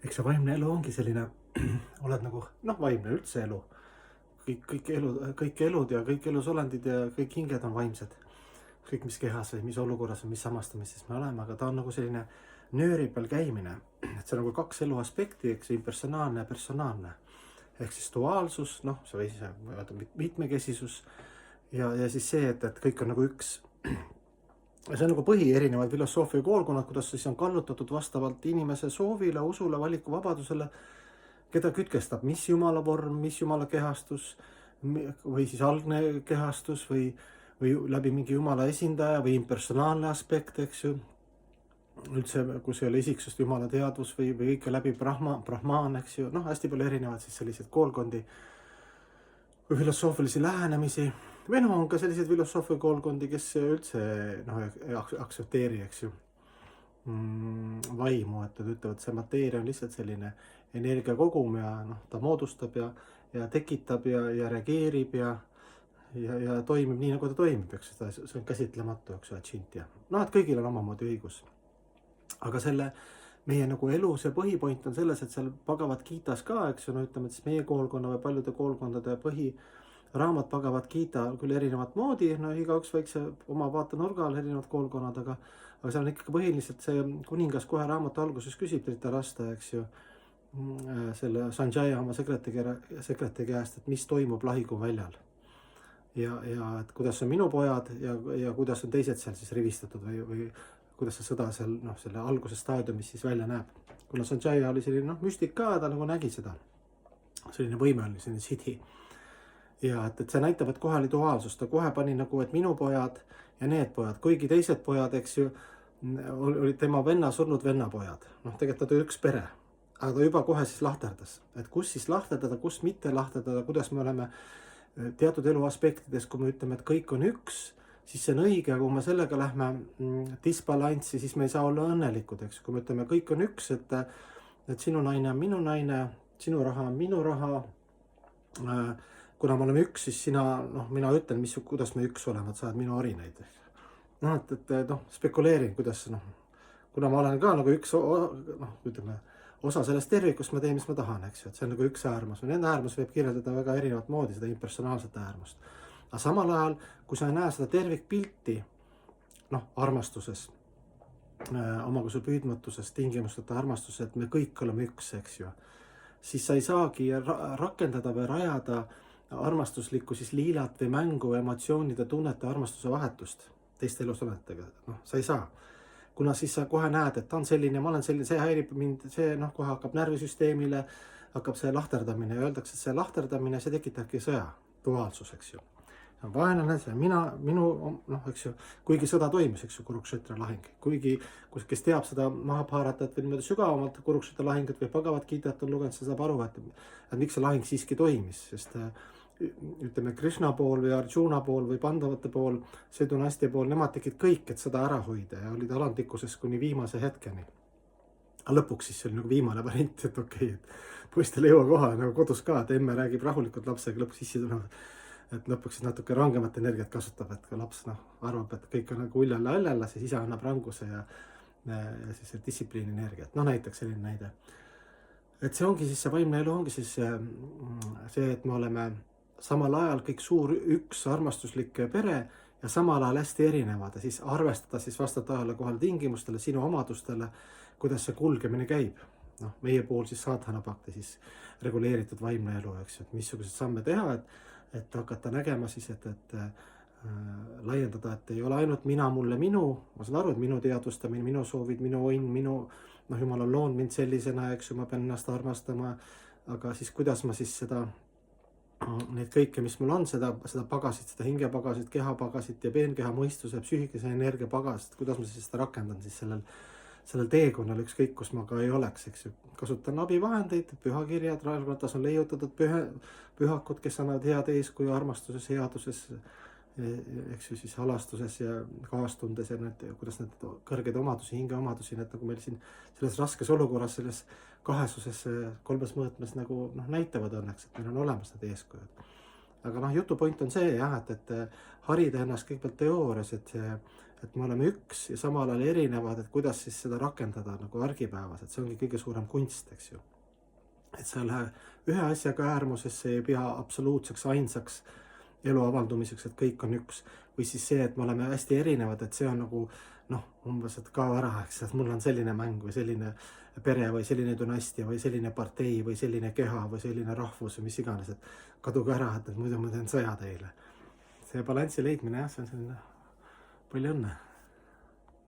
Eks see vaimne elu ongi selline, oled nagu, vaimne üldse elu. Kõik elud ja kõik elusolendid ja kõik hinged on vaimsed. Kõik, mis kehas või mis olukorras või mis samastamises me oleme, aga ta on nagu selline nööri peal käimine. Et see on nagu kaks elu aspekti, eks impersonaalne ja personaalne. Ehk siis duaalsus, see või siis öelda mitmekesisus ja siis see, et kõik on nagu üks. Ja see on nagu erinevad filosoofia koolkonnad, kuidas siis on kallutatud vastavalt inimese soovile, usule, valikuvabadusele, keda kütkestab, mis jumala vorm, mis jumala kehastus või siis algne kehastus või läbi mingi jumala esindaja või impersonaalne aspekt, eks ju. Üldse, kus ei ole isiksust jumala teadvus või ikka läbi brahmaan, eks ju. Hästi palju erinevad siis selliseid koolkondi või filosoofilisi lähenemisi. Või on ka selliseid filosoofia koolkondi, kes üldse ei aktsepteeri, eks ju, vaimu, et nad ütlevad, see mateeria on lihtsalt selline energiakogum ja ta moodustab ja tekitab ja reageerib ja toimib nii, nagu ta toimib, eks see on käsitlematu, eks ju, atšintia. Et kõigil on omamoodi õigus. Aga selle meie nagu elu, see põhipoint on selles, et seal Bhagavad Gitas ka, eks ju, ütleme, et siis meie koolkonna või paljude koolkondade põhiraamat Bhagavad Gita küll erinevat moodi, igaüks väikse oma vaatenurga all erinevad koolkonnad, aga seal on ikkagi põhiliselt see kuningas kohe raamatu alguses küsib Dhritarashtra, eks ju, selle Sanjaya oma sekretäri käest, et mis toimub lahinguväljal. Ja et kuidas on minu pojad ja kuidas on teised seal siis rivistatud või kuidas see sõda seal selle alguse staadiumis siis välja näeb. Kuna Sanjaya oli selline müstik ka, ta nagu nägi seda. Selline võime oli, selline siddhi. Ja et see näitab, et kohe oli duaalsus. Ta kohe pani nagu, et minu pojad ja need pojad, kuigi teised pojad, eks ju, olid tema venna surnud vennapojad. Tegelikult nad oli üks pere. Aga ta juba kohe siis lahterdas. Et kus siis lahterdada, kus mitte lahterdada, kuidas me oleme teatud elu aspektides, kui me ütleme, et kõik on üks, siis see on õige, kui me sellega lähme disbalanssi, siis me ei saa olla õnnelikud, eks. Kui me ütleme, kõik on üks, et sinu naine on minu naine, sinu raha on minu raha. Kuna me oleme üks, siis mina ütlen, kuidas me üks oleme, et sa oled minu orineid. Spekuleerin, kuidas, kuna ma olen ka nagu üks, ütleme, osa sellest tervikust, ma teen, mis ma tahan, eks ju, et see on nagu üks äärmus. Nende äärmus võib kirjeldada väga erinevat moodi, seda impersonaalset äärmust. Aga samal ajal, kui sa ei näe seda tervikpilti, armastuses, omakusu püüdmatuses, tingimusteta armastuses, et me kõik oleme üks, eks ju, siis sa ei saagi rakendada või rajada armastuslikku siis liilat või mängu, emotsioonide, tunnete, armastuse vahetust teiste elusolenditega. Sa ei saa. Kuna siis sa kohe näed, et ta on selline, ma olen selline, see häirib mind, see kohe hakkab närvisüsteemile, hakkab see lahterdamine ja öeldakse, et see lahterdamine, see tekitabki sõja, duaalsus, eks ju. Vaenlane, see minu, eks ju, kuigi sõda toimus, eks ju, Kurukshetra lahing, kuigi, kes teab seda Mahabharatat või niimoodi sügavamalt Kurukshetra lahingut või Bhagavad Gitat on lugenud, see saab aru, et miks see lahing siiski toimis, sest ütleme Krishna pool või Arjuna pool või Pandavate pool, see dünastia pool, nemad tegid kõik, et seda ära hoida ja olid alandlikkuses kuni viimase hetkeni. Aga lõpuks siis see oli nagu viimane variant, et okei, et poistel ei jõua kohale nagu kodus ka, et emme räägib rahulikult lapsega, lõpuks sissi tulevad, et lõpuks siis natuke rangemat energiat kasutab, et kui laps arvab, et kõik on nagu uljalla, siis isa annab ranguse ja siis distsipliini energiat. Näiteks selline näide. Et see ongi siis see vaimne elu, ongi siis see, et me oleme samal ajal kõik suur üks armastuslik pere ja samal ajal hästi erinevad ja siis arvestada siis vastavalt ajale kohal tingimustele, sinu omadustele, kuidas see kulgemine käib. Meie pool siis saadhana pakti siis reguleeritud vaimne elu, eks ju, et missugused samme teha, et hakata nägema siis, et laiendada, et ei ole ainult mina, mulle, minu, ma saan aru, et minu teadvustamine, minu soovid, minu õnn, jumal on loonud mind sellisena, eks ju, ma pean ennast armastama, aga siis kuidas ma siis neid kõike, mis mul on, seda pagasit, seda hingepagasit, kehapagasit ja peenkeha mõistuse, psüühikese energia pagasit, kuidas ma siis seda rakendan siis sellel teekonnal, ükskõik kus ma ka ei oleks, eks ju. Kasutan abivahendeid, pühakirjad, ratas on leiutatud pühakud, kes annavad head eeskuju armastuses, headuses, eks ju, siis halastuses ja kaastundes ja kuidas need kõrgeid omadusi, hingeomadusi, need nagu meil siin selles raskes olukorras, selles kahesuses, kolmes mõõtmes nagu näitavad õnneks, et meil on olemas need eeskujud. Aga jutupoint on see jah, et harida ennast kõigepealt teoorias, et et me oleme üks ja samal ajal erinevad, et kuidas siis seda rakendada nagu argipäevas, et see ongi kõige suurem kunst, eks ju. Et sa ei lähe ühe asjaga äärmusesse, ei pea absoluutseks ainsaks elu avaldumiseks, et kõik on üks, või siis see, et me oleme hästi erinevad, et see on nagu noh, umbes, et kao ära, eks, et mul on selline mäng või selline pere või selline dünastia või selline partei või selline keha või selline rahvus või mis iganes, et kaduge ära, et muidu ma teen sõja teile. See balansi leidmine jah, see on selline, palju õnne.